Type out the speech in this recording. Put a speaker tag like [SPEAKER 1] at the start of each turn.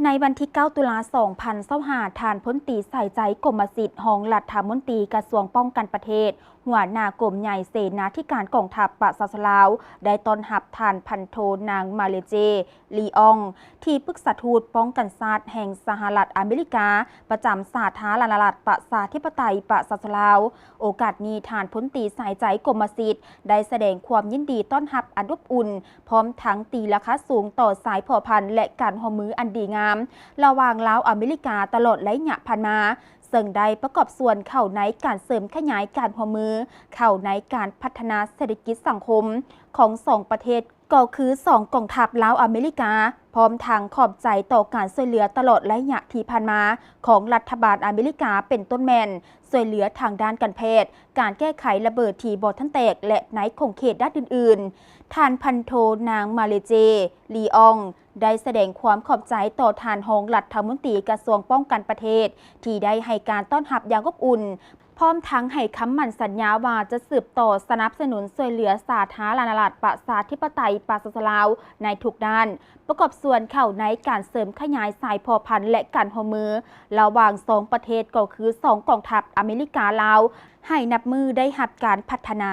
[SPEAKER 1] ในวันที่ 9 ตุลา 2025 ทานพลตรีใส่ใจกรมสิทธิ์ของรัฐมนตรีกระทรวงป้องกันประเทศหัวหน้ากรมใหญ่เสนาธิการกองทัพประชาชนลาวได้ต้อนรับทานพันโทนางมาเลเจลีอองที่ปรึกษาทูตป้องกันชาติแห่งสหรัฐอเมริกาประจำสาธารณรัฐประชาธิปไตยประชาชนลาวโอกาสนี้ทานพลตรีใส่ใจกรมสิทธิ์ได้แสดงความยินดีต้อนรับอันอบอุ่นพร้อมทั้งตีราคาสูงต่อสายผ่อพันธุ์และการร่วมมืออันดีงามระหว่างลาวอเมริกาตลอดระยะผ่านมาซึ่งได้ประกอบส่วนเข้าในการเสริมขยายการร่วมมือเข้าในการพัฒนาเศรษฐกิจสังคมของสองประเทศก็คือ2 กองทัพลาวอเมริกาพร้อมทางขอบใจต่อการช่วยเหลือตลอดระยะที่ผ่านมาของรัฐบาลอเมริกาเป็นต้นแม่นช่วยเหลือทางด้านการแพทย์การแก้ไขระเบิดที่บ่ทันแตกและในคงเขตด้านอื่นๆท่านพันโทนางมาเลเจลีอองได้แสดงความขอบใจต่อทานรองรัฐมนตรีกระทรวงป้องกันประเทศที่ได้ให้การต้อนรับอย่างอบอุ่นพร้อมทั้งให้คำมั่นสัญญาว่าจะสืบต่อสนับสนุนช่วยเหลือสาธารณรัฐประชาธิปไตยประชาชนลาวในทุกด้านประกอบส่วนเข้าในการเสริมขยายสายพอพันธุ์และการร่วมมือระหว่าง2 ประเทศก็คือ2 กองทัพอเมริกาลาวให้นับมือได้รับการพัฒนา